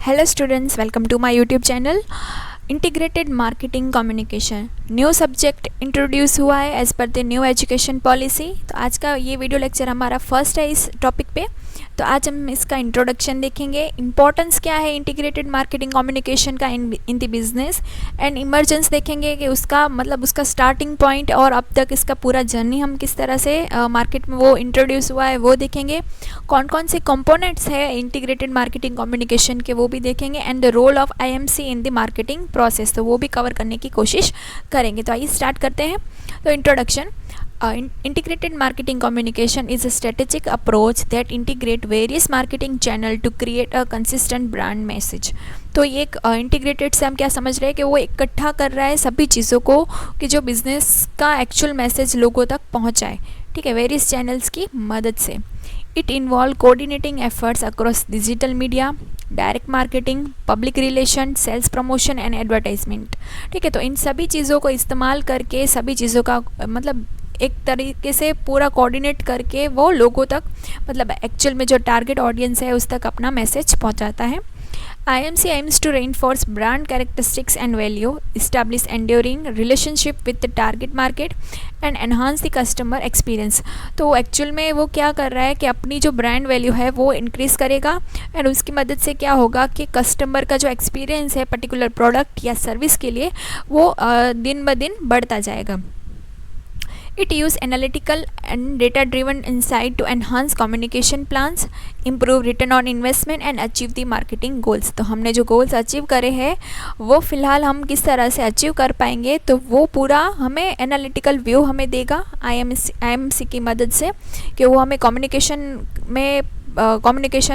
Hello students, welcome to my YouTube channel integrated marketing communication. New subject introduce हुआ है as per the new education policy. तो आज का ये video lecture हमारा फर्स्ट है इस टॉपिक पे। तो आज हम इसका इंट्रोडक्शन देखेंगे, इंपॉर्टेंस क्या है इंटीग्रेटेड मार्केटिंग कम्युनिकेशन का in the business, and emergence देखेंगे कि उसका मतलब उसका स्टार्टिंग पॉइंट और अब तक इसका पूरा जर्नी हम किस तरह से मार्केट में वो इंट्रोड्यूस हुआ है वो देखेंगे। कौन कौन से कंपोनेंट्स है इंटीग्रेटेड मार्केटिंग कम्युनिकेशन के वो भी देखेंगे, and the role of IMC in the marketing process, तो वो भी कवर करने की कोशिश करेंगे। तो आइए स्टार्ट करते हैं। तो introduction, integrated marketing communication is a strategic approach that integrate various marketing channel to create a consistent brand message। तो ये एक इंटीग्रेटेड से हम क्या समझ रहे हैं कि वो इकट्ठा कर रहा है सभी चीज़ों को कि जो बिजनेस का एक्चुअल मैसेज लोगों तक पहुंचाए, ठीक है, वेरियस चैनल्स की मदद से। It involve coordinating efforts across digital media, direct marketing, public relation, sales promotion and advertisement, ठीक है। तो इन सभी चीज़ों को इस्तेमाल करके सभी चीज़ों का मतलब एक तरीके से पूरा कोऑर्डिनेट करके वो लोगों तक मतलब एक्चुअल में जो टारगेट ऑडियंस है उस तक अपना मैसेज पहुंचाता है। IMC aims to reinforce brand characteristics and value, establish enduring relationship with the target market and enhance the customer experience। तो एक्चुअल में वो क्या कर रहा है कि अपनी जो ब्रांड वैल्यू है वो इंक्रीज़ करेगा, एंड उसकी मदद से क्या होगा कि कस्टमर का जो एक्सपीरियंस है पर्टिकुलर प्रोडक्ट या सर्विस के लिए वो दिन ब दिन बढ़ता जाएगा। It use analytical and data-driven insight to enhance communication plans, improve return on investment and achieve the marketing goals। तो हमने जो goals अचीव करे हैं वो फ़िलहाल हम किस तरह से अचीव कर पाएंगे, तो वो पूरा हमें एनालिटिकल व्यू हमें देगा IMC की मदद से कि वो हमें कम्युनिकेशन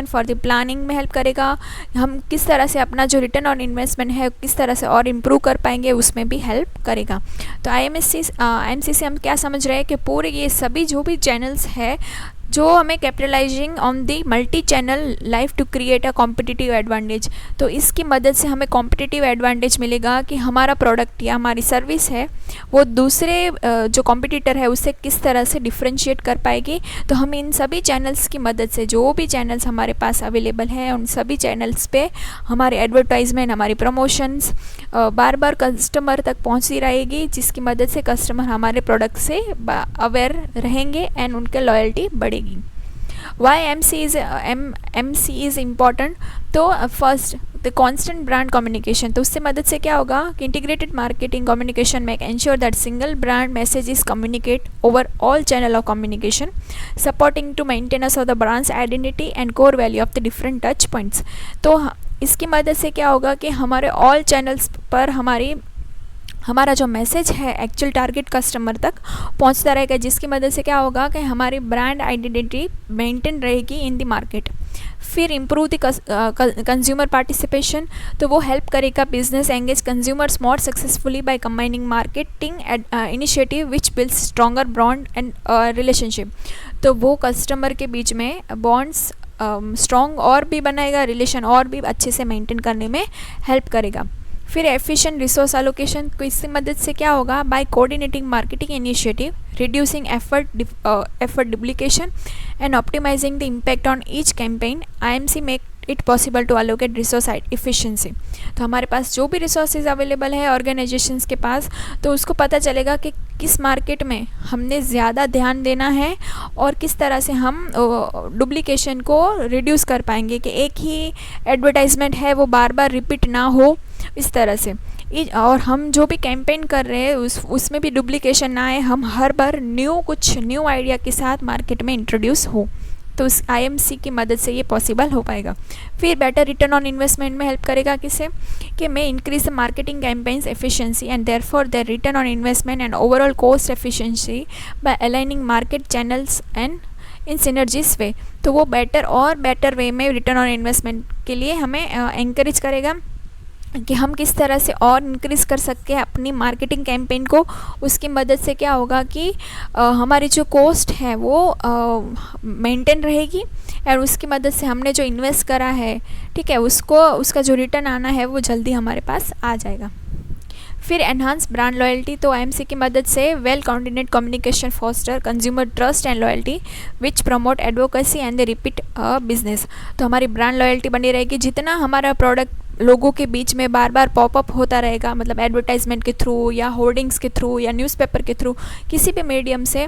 फॉर द प्लानिंग में हेल्प करेगा। हम किस तरह से अपना जो रिटर्न ऑन इन्वेस्टमेंट है किस तरह से और इम्प्रूव कर पाएंगे उसमें भी हेल्प करेगा। तो IMC से हम क्या समझ रहे हैं कि पूरे ये सभी जो भी चैनल्स है जो हमें capitalising on the multi channel life to create a competitive advantage, तो इसकी मदद से हमें कॉम्पिटिटिव एडवांटेज मिलेगा कि हमारा प्रोडक्ट या हमारी सर्विस है वो दूसरे जो कॉम्पिटिटर है उससे किस तरह से डिफ्रेंशिएट कर पाएगी। तो हम इन सभी चैनल्स की मदद से जो भी चैनल्स हमारे पास अवेलेबल हैं उन सभी चैनल्स पे हमारे एडवर्टाइजमेंट, हमारी प्रमोशंस बार बार कस्टमर तक पहुंचती रहेगी, जिसकी मदद से कस्टमर हमारे प्रोडक्ट से अवेयर रहेंगे एंड उनके लॉयल्टी बढ़ेगी। Why MC is important? तो first the constant brand communication, तो उससे मदद से क्या होगा कि इंटीग्रेटेड मार्केटिंग कम्युनिकेशन में ensure that single brand message is communicate over all channel of communication, supporting to maintenance of the brands identity and core value of the different touch points. तो इसकी मदद से क्या होगा कि हमारे ऑल चैनल्स पर हमारा जो मैसेज है एक्चुअल टारगेट कस्टमर तक पहुंचता रहेगा, जिसकी मदद से क्या होगा कि हमारी ब्रांड आइडेंटिटी मेंटेन रहेगी इन द मार्केट। फिर इम्प्रूव द कंज्यूमर पार्टिसिपेशन, तो वो हेल्प करेगा business engage consumers more successfully by combining marketing initiative which builds stronger bond and relationship. तो वो कस्टमर के बीच में बॉन्ड्स स्ट्रॉन्ग और भी बनाएगा, रिलेशन और भी अच्छे से मेंटेन करने में हेल्प करेगा। फिर एफिशिएंट रिसोर्स एलोकेशन, तो इसकी मदद से क्या होगा by coordinating marketing initiative, reducing effort duplication and optimising the impact on each campaign, IMC make it possible to allocate resource efficiency. तो हमारे पास जो भी रिसोर्सेज अवेलेबल है ऑर्गेनाइजेशंस के पास, तो उसको पता चलेगा कि किस मार्केट में हमने ज़्यादा ध्यान देना है और किस तरह से हम डुप्लीकेशन को रिड्यूस कर पाएंगे कि एक ही एडवर्टाइजमेंट है वो बार बार रिपीट ना हो इस तरह से, और हम जो भी कैंपेन कर रहे हैं उसमें भी डुप्लीकेशन ना आए, हम हर बार कुछ न्यू आइडिया के साथ मार्केट में इंट्रोड्यूस हो। तो उस IMC की मदद से ये पॉसिबल हो पाएगा। फिर बेटर रिटर्न ऑन इन्वेस्टमेंट में हेल्प करेगा किसे कि मैं increase the marketing campaigns efficiency and therefore their return on investment and overall cost efficiency by aligning market channels and in synergies way. तो वो बेटर वे में रिटर्न ऑन इन्वेस्टमेंट के लिए हमें एंकरेज करेगा कि हम किस तरह से और इंक्रीज़ कर सकते हैं अपनी मार्केटिंग कैंपेन को। उसकी मदद से क्या होगा कि हमारी जो कॉस्ट है वो मेंटेन रहेगी, और उसकी मदद से हमने जो इन्वेस्ट करा है, ठीक है, उसका जो रिटर्न आना है वो जल्दी हमारे पास आ जाएगा। फिर एनहांस ब्रांड लॉयल्टी, तो आईएमसी की मदद से well coordinate communication foster consumer trust and loyalty which promote advocacy and the repeat business. तो हमारी ब्रांड लॉयल्टी बनी रहेगी, जितना हमारा प्रोडक्ट लोगों के बीच में बार बार पॉपअप होता रहेगा, मतलब एडवर्टाइजमेंट के थ्रू या होर्डिंग्स के थ्रू या न्यूज़पेपर के थ्रू, किसी भी मीडियम से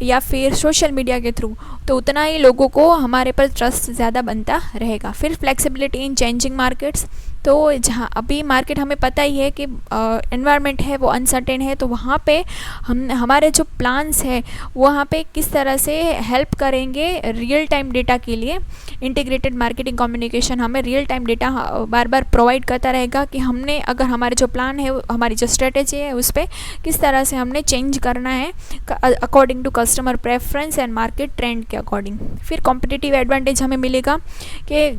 या फिर सोशल मीडिया के थ्रू, तो उतना ही लोगों को हमारे पर ट्रस्ट ज़्यादा बनता रहेगा। फिर फ्लेक्सिबिलिटी इन चेंजिंग मार्केट्स, तो जहाँ अभी मार्केट हमें पता ही है कि एनवायरनमेंट है वो अनसर्टेन है, तो वहाँ पे हम हमारे जो प्लान्स है वहाँ पे किस तरह से हेल्प करेंगे रियल टाइम डेटा के लिए। इंटीग्रेटेड मार्केटिंग कम्युनिकेशन हमें रियल टाइम डेटा बार बार प्रोवाइड करता रहेगा कि हमने अगर हमारे जो प्लान है, हमारी जो स्ट्रेटेजी है, उस पर किस तरह से हमने चेंज करना है according to customer preference and market trend के अकॉर्डिंग। फिर कॉम्पिटिटिव एडवांटेज हमें मिलेगा कि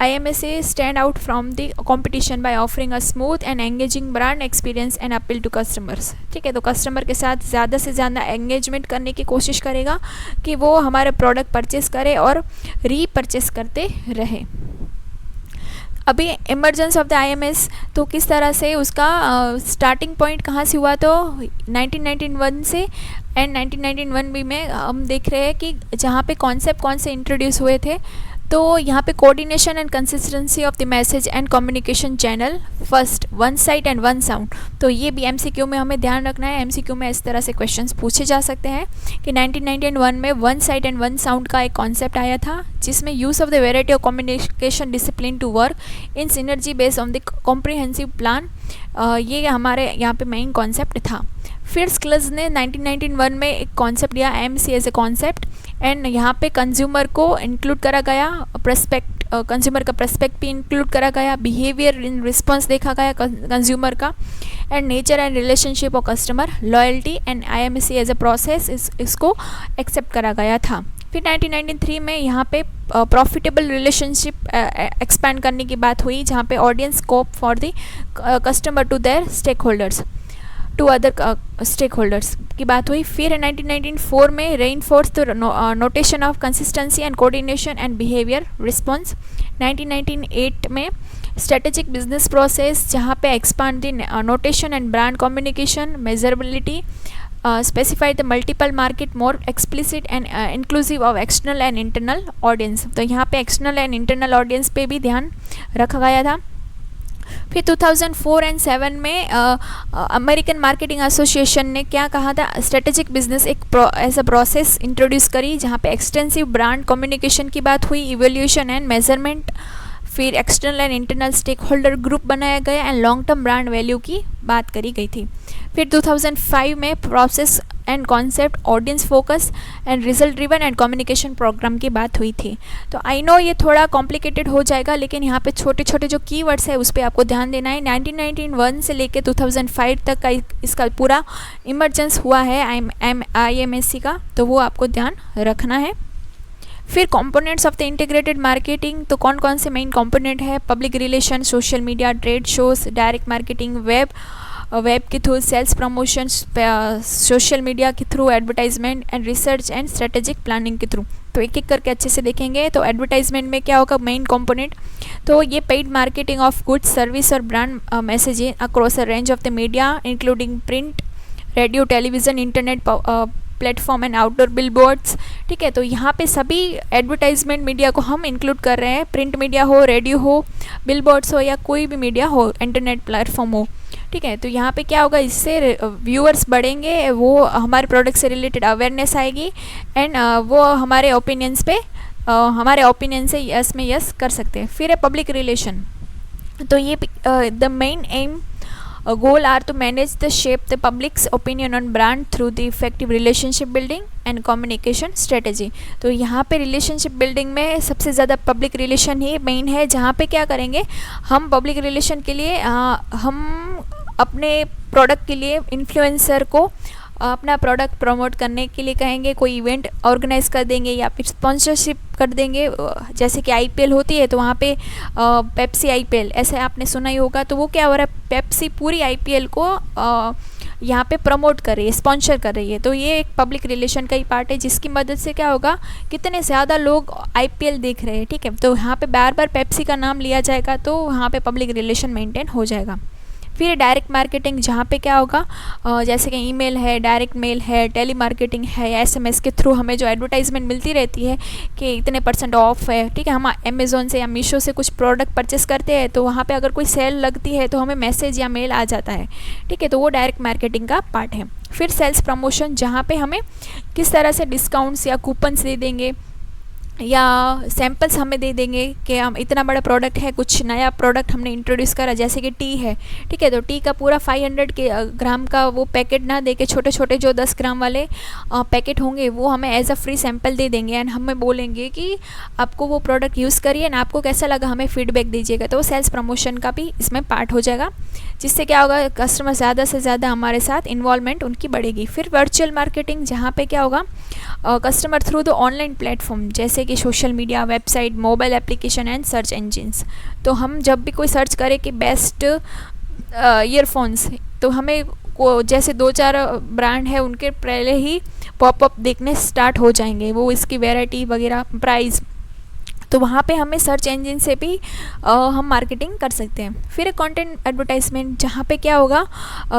IMSA stand out from the competition by offering a smooth and engaging brand experience and appeal to customers। ठीक है, तो कस्टमर के साथ ज़्यादा से ज़्यादा एंगेजमेंट करने की कोशिश करेगा कि वो हमारे प्रोडक्ट परचेस करे और रीपरचेस करते रहे। अभी इमरजेंस ऑफ द IMS, तो किस तरह से उसका स्टार्टिंग पॉइंट कहाँ से हुआ, तो 1991 से एंड 1991 में हम देख रहे हैं कि जहाँ पे कॉन्सेप्ट कौन से इंट्रोड्यूस हुए थे। तो यहाँ पे coordination and consistency of the message and communication channel first, one sight and one sound. तो ये भी MCQ में हमें ध्यान रखना है। MCQ में इस तरह से क्वेश्चंस पूछे जा सकते हैं कि 1991 में one sight and one sound का एक कॉन्सेप्ट आया था, जिसमें use of the variety of communication discipline to work in synergy based on the comprehensive plan, ये हमारे यहाँ पे मेन कॉन्सेप्ट था। फिर स्किल्स ने 1991 में एक कॉन्सेप्ट दिया IMC as a concept, and यहाँ पे कंज्यूमर को इंक्लूड करा गया, प्रस्पेक्ट कंज्यूमर का प्रस्पेक्ट भी इंक्लूड करा गया, बिहेवियर इन रिस्पॉन्स देखा गया कंज्यूमर का, and nature and relationship of customer loyalty and IMC as a process इसको एक्सेप्ट करा गया था। फिर 1993 में यहाँ पे प्रॉफिटेबल रिलेशनशिप एक्सपैंड करने की बात हुई, जहाँ पे audience scope for the customer to their stakeholders to other stakeholders की बात हुई। फिर 1994 में reinforce the notation of consistency and coordination and behaviour response. 1998 में स्ट्रेटेजिक बिजनेस प्रोसेस, जहाँ पे expand the notation and brand communication measurability, specify the multiple market more explicit and inclusive of external and internal audience। तो यहाँ पे external and internal audience पे भी ध्यान रखा गया था। फिर 2004 एंड 2007 में अमेरिकन मार्केटिंग एसोसिएशन ने क्या कहा था, स्ट्रेटेजिक बिजनेस एक ऐसा प्रोसेस इंट्रोड्यूस करी, जहाँ पे एक्सटेंसिव ब्रांड कम्युनिकेशन की बात हुई, इवोल्यूशन एंड मेजरमेंट, फिर external and internal stakeholder group बनाया गया and long term brand value की बात करी गई थी। फिर 2005 में process and concept, audience focus and result driven and communication programme की बात हुई थी। तो आई नो ये थोड़ा कॉम्प्लिकेटेड हो जाएगा, लेकिन यहाँ पे छोटे छोटे जो कीवर्ड्स है उस पर आपको ध्यान देना है। 1991 से लेके 2005 तक का इसका पूरा इमरजेंस हुआ है IMSC का, तो वो आपको ध्यान रखना है। फिर components of the integrated marketing, तो कौन कौन से मेन कंपोनेंट है, public relation, social media, trade shows, direct marketing, web के through sales promotion, social media के through advertisement and research and strategic planning के थ्रू। तो एक एक करके अच्छे से देखेंगे। तो एडवर्टाइजमेंट में क्या होगा, मेन कंपोनेंट, तो ये paid marketing of goods, service और brand messaging across a range of the media including print, radio, television, internet platform and outdoor billboards. ठीक है, तो यहाँ पे सभी एडवर्टाइजमेंट मीडिया को हम इंक्लूड कर रहे हैं, प्रिंट मीडिया हो, रेडियो हो, बिलबोर्ड्स हो या कोई भी मीडिया हो, इंटरनेट प्लेटफॉर्म हो। ठीक है, तो यहाँ पे क्या होगा, इससे व्यूअर्स बढ़ेंगे, वो हमारे प्रोडक्ट से रिलेटेड अवेयरनेस आएगी एंड वो हमारे ओपिनियंस पे हमारे ओपिनियन से यस में यस कर सकते हैं। फिर है पब्लिक रिलेशन, तो ये the main M goal are to manage the shape the public's opinion on brand through the effective relationship building and communication strategy। तो यहाँ पे रिलेशनशिप बिल्डिंग में सबसे ज़्यादा पब्लिक रिलेशन ही मेन है, जहाँ पे क्या करेंगे हम पब्लिक रिलेशन के लिए हम अपने प्रोडक्ट के लिए इन्फ्लुएंसर को अपना प्रोडक्ट प्रमोट करने के लिए कहेंगे, कोई इवेंट ऑर्गेनाइज कर देंगे या फिर स्पॉन्सरशिप कर देंगे। जैसे कि IPL होती है तो वहाँ पे पेप्सी IPL ऐसे आपने सुना ही होगा, तो वो क्या हो रहा है, पेप्सी पूरी IPL को यहाँ पे प्रमोट कर रही है, स्पॉन्सर कर रही है। तो ये एक पब्लिक रिलेशन का ही पार्ट है, जिसकी मदद से क्या होगा, कितने ज़्यादा लोग IPL देख रहे हैं। ठीक है, तो यहाँ पे बार बार पेप्सी का नाम लिया जाएगा, तो वहाँ पे पब्लिक रिलेशन मेंटेन हो जाएगा। फिर डायरेक्ट मार्केटिंग, जहाँ पे क्या होगा जैसे कि ईमेल है, डायरेक्ट मेल है, टेली मार्केटिंग है, या एसएमएस के थ्रू हमें जो एडवर्टाइजमेंट मिलती रहती है कि इतने % ऑफ है, ठीक है। हम अमेज़ोन से या मीशो से कुछ प्रोडक्ट परचेस करते हैं तो वहाँ पे अगर कोई सेल लगती है तो हमें मैसेज या मेल आ जाता है, ठीक है। तो वो डायरेक्ट मार्केटिंग का पार्ट है। फिर सेल्स प्रमोशन, जहाँ पे हमें किस तरह से डिस्काउंट्स या कूपन्स दे देंगे या सैम्पल्स हमें दे देंगे कि हम इतना बड़ा प्रोडक्ट है, कुछ नया प्रोडक्ट हमने इंट्रोड्यूस करा, जैसे कि टी है, ठीक है। तो टी का पूरा 500 के ग्राम का वो पैकेट ना दे के छोटे छोटे जो 10 ग्राम वाले पैकेट होंगे वो हमें एज अ फ्री सैम्पल दे देंगे एंड हमें बोलेंगे कि आपको वो प्रोडक्ट यूज़ करिए ना, आपको कैसा लगा हमें फीडबैक दीजिएगा। तो सेल्स प्रमोशन का भी इसमें पार्ट हो जाएगा, जिससे क्या होगा, कस्टमर ज़्यादा से ज़्यादा हमारे साथ इन्वॉल्वमेंट उनकी बढ़ेगी। फिर वर्चुअल मार्केटिंग, जहाँ पे क्या होगा, customer through the online platform जैसे कि social media, website, mobile application and search engines. तो हम जब भी कोई सर्च करें कि बेस्ट ईयरफोन्स, तो हमें को जैसे 2-4 ब्रांड है उनके पहले ही पॉपअप देखने स्टार्ट हो जाएंगे, वो इसकी वैरायटी वगैरह, प्राइस। तो वहाँ पे हमें सर्च इंजन से भी हम मार्केटिंग कर सकते हैं। फिर कंटेंट एडवर्टाइजमेंट, जहाँ पे क्या होगा,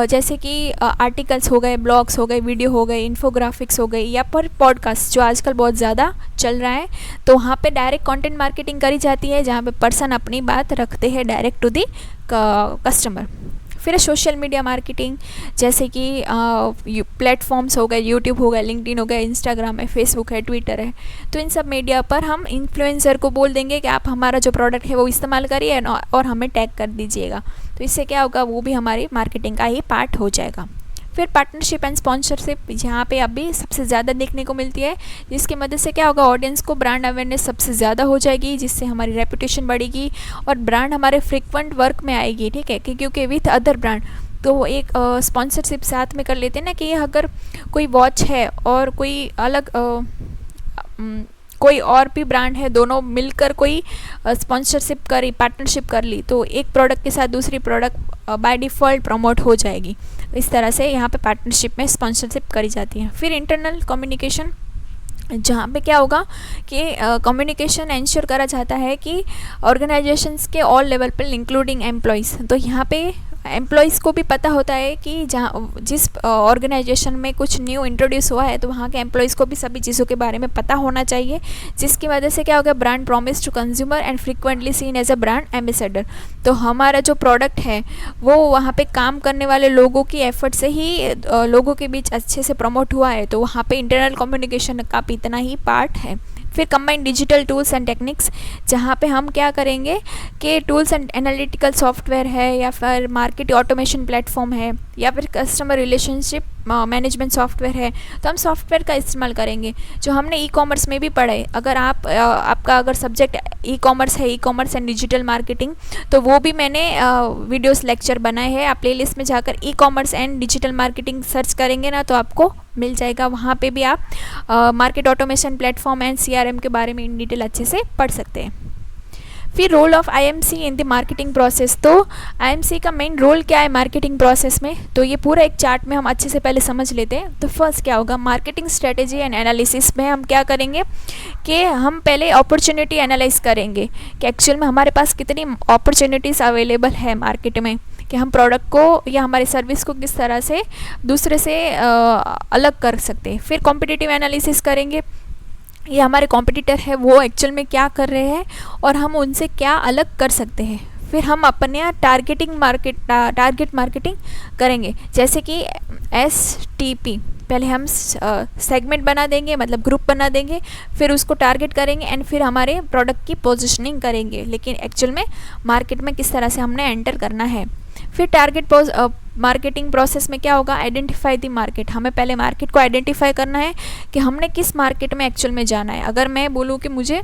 जैसे कि आर्टिकल्स हो गए, ब्लॉग्स हो गए, वीडियो हो गए, इन्फोग्राफिक्स हो गई, या पर पॉडकास्ट जो आजकल बहुत ज़्यादा चल रहा है, तो वहाँ पे डायरेक्ट कंटेंट मार्केटिंग करी जाती है, जहाँ पे पर्सन अपनी बात रखते हैं डायरेक्ट टू दी कस्टमर। फिर सोशल मीडिया मार्केटिंग, जैसे कि प्लेटफॉर्म्स हो गए, यूट्यूब हो गया, लिंक्डइन हो गया, इंस्टाग्राम है, फेसबुक है, ट्विटर है। तो इन सब मीडिया पर हम इन्फ्लुएंसर को बोल देंगे कि आप हमारा जो प्रोडक्ट है वो इस्तेमाल करिए और हमें टैग कर दीजिएगा। तो इससे क्या होगा, वो भी हमारी मार्केटिंग का ही पार्ट हो जाएगा। फिर पार्टनरशिप एंड स्पॉन्सरशिप, जहाँ पे अभी सबसे ज़्यादा देखने को मिलती है, जिसकी मदद से क्या होगा, ऑडियंस को ब्रांड अवेयरनेस सबसे ज़्यादा हो जाएगी, जिससे हमारी रेपुटेशन बढ़ेगी और ब्रांड हमारे फ्रिक्वेंट वर्क में आएगी, ठीक है। क्योंकि विथ अदर ब्रांड, तो एक स्पॉन्सरशिप साथ में कर लेते हैं ना, कि अगर कोई वॉच है और कोई अलग कोई और भी ब्रांड है, दोनों मिलकर कोई स्पॉन्सरशिप करी, पार्टनरशिप कर ली, तो एक प्रोडक्ट के साथ दूसरी प्रोडक्ट बाय डिफ़ॉल्ट प्रमोट हो जाएगी। इस तरह से यहाँ पे पार्टनरशिप में स्पॉन्सरशिप करी जाती है। फिर इंटरनल कम्युनिकेशन, जहाँ पे क्या होगा कि कम्युनिकेशन इंश्योर करा जाता है कि ऑर्गेनाइजेशंस के ऑल लेवल पर इंक्लूडिंग एम्प्लॉयज़। तो यहाँ पे एम्प्लॉयज़ को भी पता होता है कि जहाँ जिस ऑर्गेनाइजेशन में कुछ न्यू इंट्रोड्यूस हुआ है, तो वहाँ के एम्प्लॉयज़ को भी सभी चीज़ों के बारे में पता होना चाहिए, जिसकी वजह से क्या होगा, brand promise to consumer and frequently seen as a brand ambassador. तो हमारा जो प्रोडक्ट है वो वहाँ पे काम करने वाले लोगों की एफर्ट से ही लोगों के बीच अच्छे से प्रमोट हुआ है, तो वहाँ पे इंटरनल कम्युनिकेशन का भी इतना ही पार्ट है। फिर combined digital tools and techniques, जहाँ पे हम क्या करेंगे कि टूल्स एंड एनालिटिकल सॉफ्टवेयर है, या फिर मार्केट ऑटोमेशन प्लेटफॉर्म है, या फिर कस्टमर रिलेशनशिप मैनेजमेंट सॉफ्टवेयर है, तो हम सॉफ्टवेयर का इस्तेमाल करेंगे जो हमने ई कॉमर्स में भी पढ़ा है। अगर आपका अगर सब्जेक्ट ई कॉमर्स है, e commerce and digital marketing, तो वो भी मैंने वीडियोस लेक्चर बनाए हैं। आप प्लेलिस्ट में जाकर e commerce and digital marketing search करेंगे ना, तो आपको मिल जाएगा। वहाँ पे भी आप market automation platform and CRM के बारे में इन डिटेल अच्छे से पढ़ सकते हैं। फिर role of IMC in the marketing process, तो IMC का मेन रोल क्या है मार्केटिंग प्रोसेस में, तो ये पूरा एक चार्ट में हम अच्छे से पहले समझ लेते हैं। तो फर्स्ट क्या होगा, मार्केटिंग स्ट्रेटेजी एंड एनालिसिस में हम क्या करेंगे कि हम पहले अपॉर्चुनिटी एनालाइज करेंगे कि एक्चुअल में हमारे पास कितनी अपॉर्चुनिटीज़ अवेलेबल है मार्केट में, कि हम प्रोडक्ट को या हमारी सर्विस को किस तरह से दूसरे से अलग कर सकते हैं। फिर कॉम्पिटिटिव एनालिसिस करेंगे, ये हमारे कॉम्पिटिटर है वो एक्चुअल में क्या कर रहे हैं और हम उनसे क्या अलग कर सकते हैं। फिर हम अपने यहाँ टारगेट मार्केटिंग करेंगे, जैसे कि STP, पहले हम सेगमेंट बना देंगे, मतलब ग्रुप बना देंगे, फिर उसको टारगेट करेंगे एंड फिर हमारे प्रोडक्ट की पोजीशनिंग करेंगे, लेकिन एक्चुअल में मार्केट में किस तरह से हमने एंटर करना है। फिर टारगेट मार्केटिंग प्रोसेस में क्या होगा, आइडेंटिफाई द मार्केट, हमें पहले मार्केट को आइडेंटिफाई करना है कि हमने किस मार्केट में एक्चुअल में जाना है। अगर मैं बोलूँ कि मुझे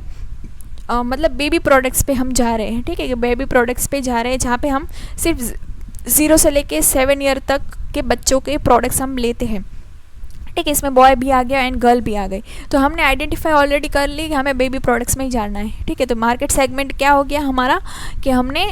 मतलब बेबी प्रोडक्ट्स पे हम जा रहे हैं, ठीक है, कि बेबी प्रोडक्ट्स पे जा रहे हैं, जहाँ पे हम सिर्फ 0 से लेके 7 ईयर तक के बच्चों के प्रोडक्ट्स हम लेते हैं, ठीक है, इसमें बॉय भी आ गया एंड गर्ल भी आ गई, तो हमने आइडेंटिफाई ऑलरेडी कर ली कि हमें बेबी प्रोडक्ट्स में ही जाना है, ठीक है। तो मार्केट सेगमेंट क्या हो गया हमारा कि हमने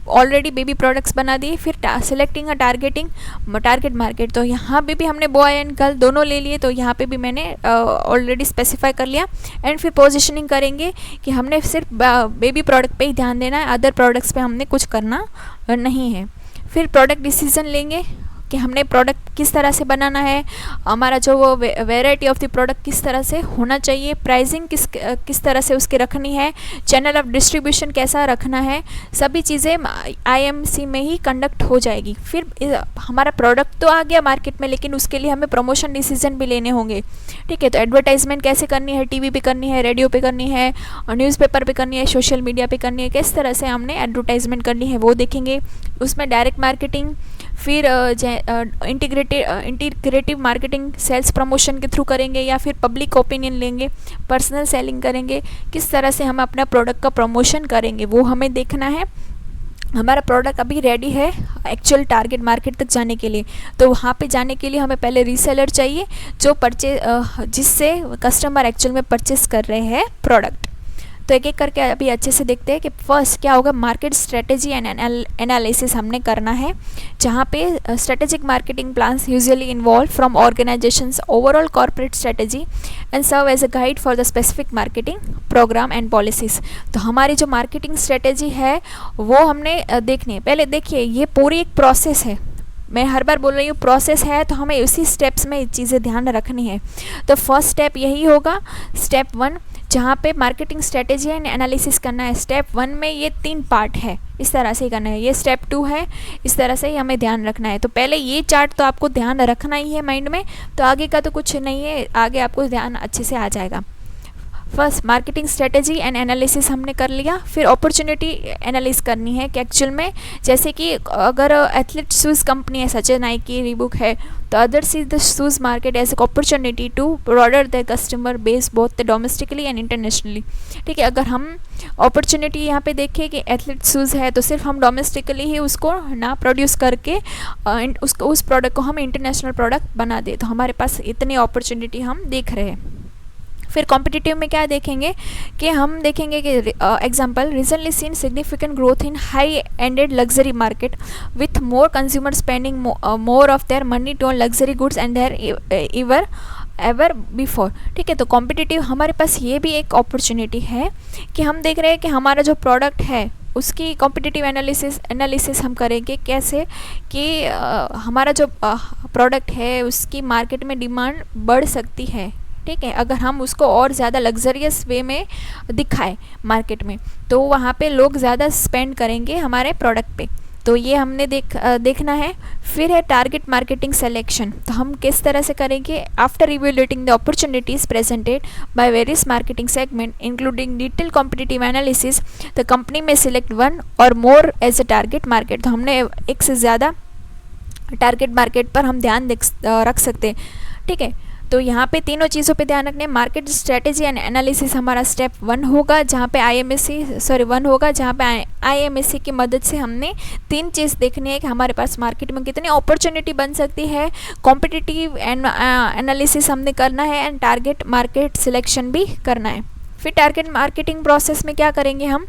ऑलरेडी बेबी प्रोडक्ट्स बना दिए। फिर सिलेक्टिंग अ टारगेट मार्केट, तो यहाँ पे भी हमने बॉय एंड गर्ल दोनों ले लिए, तो यहाँ पे भी मैंने ऑलरेडी स्पेसिफाई कर लिया। एंड फिर पोजिशनिंग करेंगे कि हमने सिर्फ बेबी प्रोडक्ट पे ही ध्यान देना है, अदर प्रोडक्ट्स पे हमने कुछ करना नहीं है। फिर प्रोडक्ट डिसीजन लेंगे कि हमने प्रोडक्ट किस तरह से बनाना है, हमारा जो वो वेराइटी ऑफ द प्रोडक्ट किस तरह से होना चाहिए, प्राइसिंग किस तरह से उसकी रखनी है, चैनल ऑफ डिस्ट्रीब्यूशन कैसा रखना है, सभी चीज़ें आईएमसी में ही कंडक्ट हो जाएगी। फिर हमारा प्रोडक्ट तो आ गया मार्केट में, लेकिन उसके लिए हमें प्रमोशन डिसीजन भी लेने होंगे, ठीक है। तो एडवर्टाइजमेंट कैसे करनी है, टीवी पे करनी है, रेडियो पे करनी है, न्यूज़पेपर पे करनी है, सोशल मीडिया पे करनी है, किस तरह से हमने एडवर्टाइजमेंट करनी है वो देखेंगे। उसमें डायरेक्ट मार्केटिंग, फिर इंटीग्रेटिव मार्केटिंग सेल्स प्रमोशन के थ्रू करेंगे, या फिर पब्लिक ओपिनियन लेंगे, पर्सनल सेलिंग करेंगे, किस तरह से हम अपना प्रोडक्ट का प्रमोशन करेंगे वो हमें देखना है। हमारा प्रोडक्ट अभी रेडी है एक्चुअल टारगेट मार्केट तक जाने के लिए, तो वहाँ पे जाने के लिए हमें पहले रीसेलर चाहिए जो जिससे कस्टमर एक्चुअल में परचेस कर रहे हैं प्रोडक्ट। तो एक एक करके अभी अच्छे से देखते हैं कि फर्स्ट क्या होगा। मार्केट स्ट्रेटेजी एंड एनालिसिस हमने करना है, जहाँ पे strategic marketing plans usually involve from organisations overall corporate strategy and serve as a guide for the specific marketing programme and policies. तो हमारी जो मार्केटिंग स्ट्रेटेजी है वो हमने देखनी है। पहले देखिए, ये पूरी एक प्रोसेस है, मैं हर बार बोल रही हूँ प्रोसेस है, तो हमें उसी स्टेप्स में चीज़ें ध्यान रखनी है। तो फर्स्ट स्टेप यही होगा, स्टेप 1, जहाँ पे मार्केटिंग स्ट्रेटेजी एंड एनालिसिस करना है। स्टेप 1 में ये 3 पार्ट है, इस तरह से ही करना है। ये स्टेप 2 है, इस तरह से ही हमें ध्यान रखना है। तो पहले ये चार्ट तो आपको ध्यान रखना ही है माइंड में, तो आगे का तो कुछ नहीं है, आगे आपको ध्यान अच्छे से आ जाएगा। First marketing strategy and analysis हमने कर लिया। फिर अपॉर्चुनिटी एनालिस करनी है कि एक्चुअल में, जैसे कि अगर एथलीट शूज़ कंपनी है सच एज नाइकी, रीबुक है, तो other sees the shoes market as opportunity to broader the customer base both domestically and internationally, ठीक है। अगर हम अपॉर्चुनिटी यहाँ पे देखें कि एथलीट शूज़ है, तो सिर्फ हम डोमेस्टिकली ही उसको ना प्रोड्यूस करके उस प्रोडक्ट को हम इंटरनेशनल प्रोडक्ट बना दे, तो हमारे पास इतनी अपॉर्चुनिटी हम देख रहे हैं। फिर कॉम्पिटिटिव में क्या देखेंगे कि हम देखेंगे कि example recently seen significant growth in high ended luxury market with more consumer spending more of their money to luxury goods and there ever before, ठीक है। तो कॉम्पिटिटिव हमारे पास ये भी एक अपॉर्चुनिटी है कि हम देख रहे हैं कि हमारा जो प्रोडक्ट है उसकी कॉम्पिटिटिव एनालिसिस हम करेंगे कैसे कि हमारा जो प्रोडक्ट है उसकी मार्केट में डिमांड बढ़ सकती है, ठीक है। अगर हम उसको और ज़्यादा लग्जरियस वे में दिखाएं मार्केट में, तो वहाँ पे लोग ज़्यादा स्पेंड करेंगे हमारे प्रोडक्ट पे, तो ये हमने देखना है। फिर है टारगेट मार्केटिंग सिलेक्शन, तो हम किस तरह से करेंगे। After evaluating the opportunities presented by various marketing segment including detail competitive analysis, the company may select 1 or more as a target market. तो हमने एक से ज़्यादा टारगेट मार्केट पर हम ध्यान रख सकते हैं, ठीक है। तो यहाँ पे तीनों चीज़ों पे ध्यान रखने। मार्केट स्ट्रेटेजी एंड एनालिसिस हमारा स्टेप 1 होगा, जहाँ पे आईएमएससी की मदद से हमने 3 चीज़ देखनी है कि हमारे पास मार्केट में कितनी अपॉर्चुनिटी बन सकती है, कॉम्पिटिटिव एनालिसिस हमने करना है, एंड टारगेट मार्केट सिलेक्शन भी करना है। फिर टारगेट मार्केटिंग प्रोसेस में क्या करेंगे हम,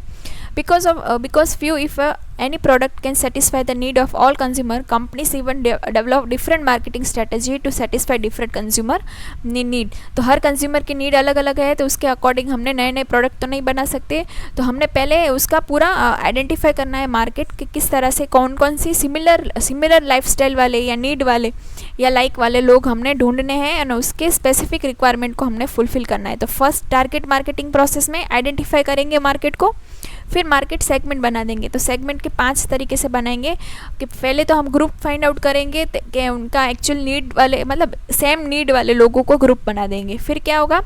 because few if any product can satisfy the need of all consumer, companies even develop different marketing strategy to satisfy different consumer need। तो हर कंज्यूमर की नीड अलग अलग है, तो उसके अकॉर्डिंग हमने नए नए प्रोडक्ट तो नहीं बना सकते, तो हमने पहले उसका पूरा आइडेंटिफाई करना है मार्केट कि किस तरह से कौन कौन सी सिमिलर लाइफस्टाइल वाले या नीड वाले या लाइक वाले लोग हमने ढूंढने हैं, और उसके स्पेसिफिक रिक्वायरमेंट को हमने फुलफिल करना है। तो फर्स्ट टारगेट मार्केटिंग प्रोसेस में आइडेंटिफाई करेंगे मार्केट को, फिर मार्केट सेगमेंट बना देंगे। तो सेगमेंट के 5 तरीके से बनाएंगे कि पहले तो हम ग्रुप फाइंड आउट करेंगे कि उनका एक्चुअल नीड वाले, मतलब सेम नीड वाले लोगों को ग्रुप बना देंगे। फिर क्या होगा,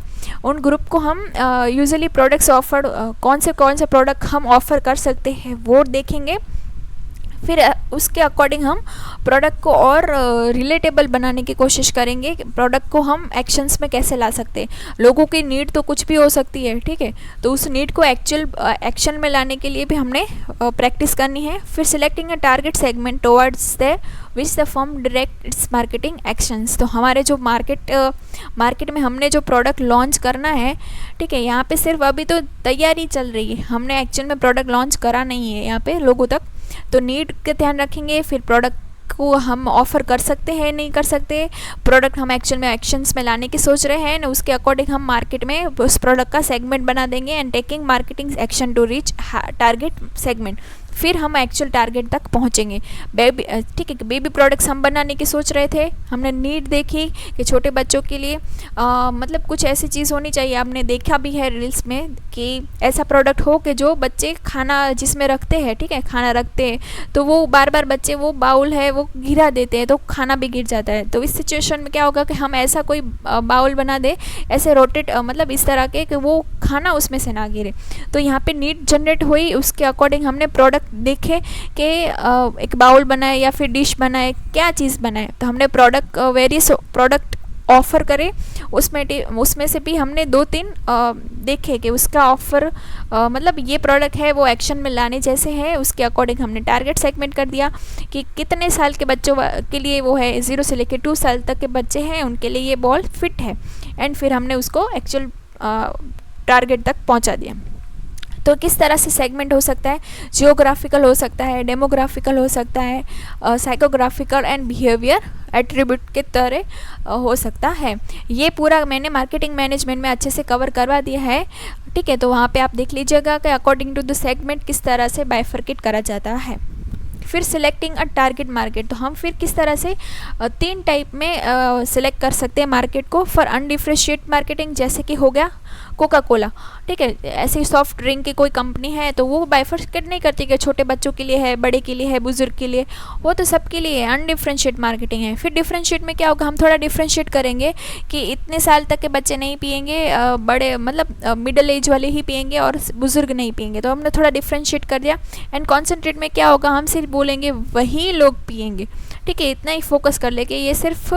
उन ग्रुप को हम यूजुअली प्रोडक्ट्स ऑफर कौन से प्रोडक्ट हम ऑफ़र कर सकते हैं वो देखेंगे। फिर उसके अकॉर्डिंग हम प्रोडक्ट को और रिलेटेबल बनाने की कोशिश करेंगे, प्रोडक्ट को हम एक्शंस में कैसे ला सकते हैं। लोगों की नीड तो कुछ भी हो सकती है, ठीक है, तो उस नीड को एक्चुअल एक्शन में लाने के लिए भी हमने प्रैक्टिस करनी है। फिर selecting a target segment towards the which the firm direct it's marketing actions. तो हमारे जो मार्केट में हमने जो प्रोडक्ट लॉन्च करना है, ठीक है, यहाँ पे सिर्फ अभी तो तैयारी चल रही है, हमने एक्चुअल में प्रोडक्ट लॉन्च करा नहीं है यहाँ पे लोगों तक, तो नीड का ध्यान रखेंगे। फिर प्रोडक्ट को हम ऑफ़र कर सकते हैं नहीं कर सकते, प्रोडक्ट हम एक्चुअल में एक्शंस में लाने की सोच रहे हैं ना, उसके अकॉर्डिंग हम मार्केट में उस प्रोडक्ट का सेगमेंट बना देंगे and taking marketing action to reach target segment. फिर हम एक्चुअल टारगेट तक पहुँचेंगे। बेबी ठीक है, बेबी प्रोडक्ट्स हम बनाने की सोच रहे थे, हमने नीड देखी कि छोटे बच्चों के लिए मतलब कुछ ऐसी चीज़ होनी चाहिए। आपने देखा भी है रील्स में कि ऐसा प्रोडक्ट हो कि जो बच्चे खाना जिसमें रखते हैं, ठीक है, खाना रखते हैं तो वो बार बार बच्चे वो बाउल है वो गिरा देते हैं तो खाना भी गिर जाता है। तो इस सिचुएशन में क्या होगा कि हम ऐसा कोई बाउल बना दे ऐसे रोटेट मतलब इस तरह के कि वो खाना उसमें से ना गिरे। तो यहाँ पे नीड जनरेट हुई, उसके अकॉर्डिंग हमने प्रोडक्ट देखे कि एक बाउल बनाए या फिर डिश बनाए, क्या चीज़ बनाए। तो हमने प्रोडक्ट वेरियस प्रोडक्ट ऑफ़र करे, उसमें से भी हमने 2-3 देखे कि उसका ऑफ़र मतलब ये प्रोडक्ट है वो एक्शन में लाने जैसे है। उसके अकॉर्डिंग हमने टारगेट सेगमेंट कर दिया कि कितने साल के बच्चों के लिए वो है, 0 से लेकर 2 साल तक के बच्चे हैं उनके लिए ये बॉल फिट है। एंड फिर हमने उसको एक्चुअल टारगेट तक पहुंचा दिया। तो किस तरह से सेगमेंट हो सकता है, जियोग्राफिकल हो सकता है, डेमोग्राफिकल हो सकता है, साइकोग्राफिकल एंड बिहेवियर एट्रीब्यूट के तरह हो सकता है। ये पूरा मैंने मार्केटिंग मैनेजमेंट में अच्छे से कवर करवा दिया है, ठीक है। तो वहाँ पे आप देख लीजिएगा कि अकॉर्डिंग टू द सेगमेंट किस तरह से बाइफर्केट करा जाता है। फिर सिलेक्टिंग अ टारगेट मार्केट, तो हम फिर किस तरह से 3 टाइप में सिलेक्ट कर सकते हैं मार्केट को। फॉर अनडिफ्रेंशिएट मार्केटिंग, जैसे कि हो गया कोका कोला, ठीक है, ऐसे सॉफ्ट ड्रिंक की कोई कंपनी है तो वो बाइफर्केट नहीं करती कि छोटे बच्चों के लिए है, बड़े के लिए है, बुजुर्ग के लिए, वो तो सबके लिए है, अनडिफ्रेंशिएट मार्केटिंग है। फिर डिफ्रेंशिएट में क्या होगा, हम थोड़ा डिफ्रेंशिएट करेंगे कि इतने साल तक के बच्चे नहीं पियेंगे, बड़े मतलब मिडिल एज वाले ही पियेंगे और बुजुर्ग नहीं पियेंगे, तो हमने थोड़ा डिफ्रेंशिएट कर दिया। एंड कॉन्सेंट्रेट में क्या होगा, हम सिर्फ बोलेंगे वही लोग पियेंगे, ठीक है, इतना ही फोकस कर ले कि ये सिर्फ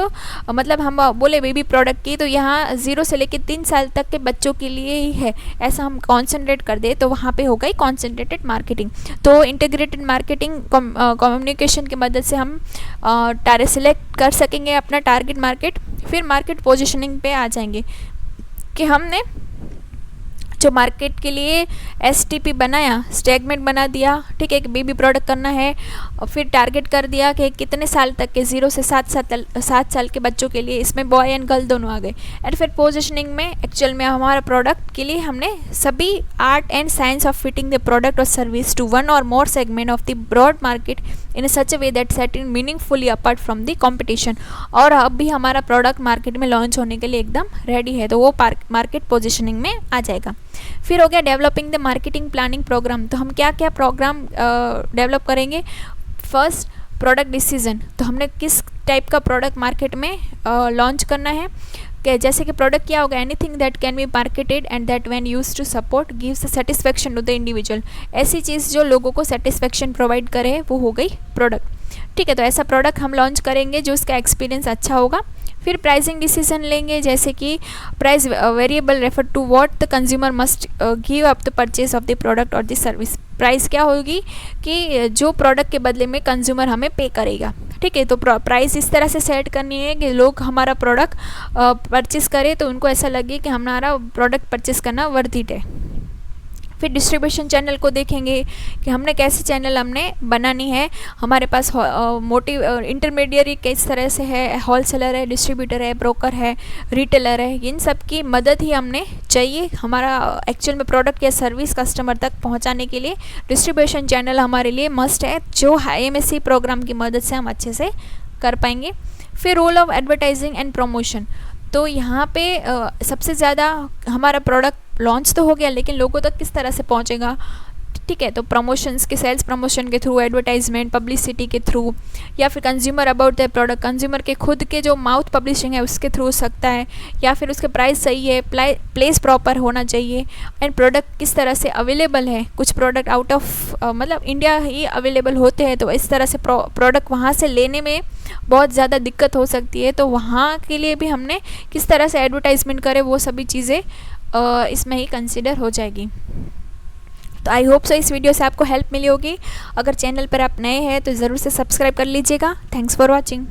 मतलब हम बोले बेबी प्रोडक्ट की तो यहाँ 0 से लेकर 3 साल तक के बच्चों के लिए ही है, ऐसा हम कॉन्सेंट्रेट कर दे तो वहाँ पे होगा ही कॉन्सेंट्रेटेड मार्केटिंग। तो इंटीग्रेटेड मार्केटिंग कम्युनिकेशन की मदद से हम सिलेक्ट कर सकेंगे अपना टारगेट मार्केट। फिर मार्केट पोजिशनिंग पे आ जाएंगे कि हमने जो मार्केट के लिए STP बनाया, स्टेगमेंट बना दिया, ठीक है, एक बेबी प्रोडक्ट करना है, और फिर टारगेट कर दिया कि कितने साल तक के 0 से 7 साल के बच्चों के लिए, इसमें बॉय एंड गर्ल दोनों आ गए। एंड फिर पोजिशनिंग में एक्चुअल में हमारा प्रोडक्ट के लिए हमने सभी art and science of fitting the product और सर्विस टू वन और more segment of the broad market in such a way that setting meaningfully apart from the competition. और अब भी हमारा प्रोडक्ट मार्केट में लॉन्च होने के लिए एकदम रेडी है, तो वो मार्केट पोजिशनिंग में आ जाएगा। फिर हो गया developing the marketing planning programme, तो हम क्या क्या प्रोग्राम डेवलप करेंगे। फर्स्ट, प्रोडक्ट डिसीजन, तो हमने किस टाइप का प्रोडक्ट मार्केट में लॉन्च करना है, कि जैसे कि प्रोडक्ट क्या होगा, anything that can be marketed and that when used to support gives the satisfaction to the individual, ऐसी चीज़ जो लोगों को सेटिस्फेक्शन प्रोवाइड करे वो हो गई प्रोडक्ट, ठीक है। तो ऐसा प्रोडक्ट हम लॉन्च करेंगे जो उसका एक्सपीरियंस अच्छा होगा। फिर प्राइसिंग डिसीजन लेंगे, जैसे कि price variable refer to what the consumer must give up the purchase of the product और द सर्विस। प्राइस क्या होगी कि जो प्रोडक्ट के बदले में कंज्यूमर हमें पे करेगा, ठीक है। तो प्राइस इस तरह से सेट करनी है कि लोग हमारा प्रोडक्ट परचेस करें तो उनको ऐसा लगे कि हमारा प्रोडक्ट परचेस करना वर्थ इट है। फिर डिस्ट्रीब्यूशन चैनल को देखेंगे कि हमने कैसे चैनल हमने बनानी है, हमारे पास मोटिव इंटरमीडियरी किस तरह से है, होलसेलर है, डिस्ट्रीब्यूटर है, ब्रोकर है, रिटेलर है, इन सब की मदद ही हमने चाहिए हमारा एक्चुअल में प्रोडक्ट या सर्विस कस्टमर तक पहुंचाने के लिए। डिस्ट्रीब्यूशन चैनल हमारे लिए मस्ट है, जो IMSC प्रोग्राम की मदद से हम अच्छे से कर पाएंगे। फिर role of advertising and promotion, तो यहाँ पे सबसे ज़्यादा हमारा प्रोडक्ट लॉन्च तो हो गया लेकिन लोगों तक किस तरह से पहुँचेगा, ठीक है। तो प्रमोशंस के, सेल्स प्रमोशन के थ्रू, एडवर्टाइजमेंट पब्लिसिटी के थ्रू, या फिर consumer about the product, consumer के खुद के जो माउथ पब्लिशिंग है उसके थ्रू हो सकता है, या फिर उसके प्राइस सही है, प्लेस प्रॉपर होना चाहिए, एंड प्रोडक्ट किस तरह से अवेलेबल है। कुछ प्रोडक्ट आउट ऑफ मतलब इंडिया ही अवेलेबल होते हैं, तो इस तरह से प्रोडक्ट वहाँ से लेने में बहुत ज़्यादा दिक्कत हो सकती है, तो वहाँ के लिए भी हमने किस तरह से एडवर्टाइजमेंट करें, वो सभी चीज़ें इसमें ही कंसिडर हो जाएगी। तो आई होप सो इस वीडियो से आपको हेल्प मिली होगी। अगर चैनल पर आप नए हैं तो ज़रूर से सब्सक्राइब कर लीजिएगा। Thanks for watching.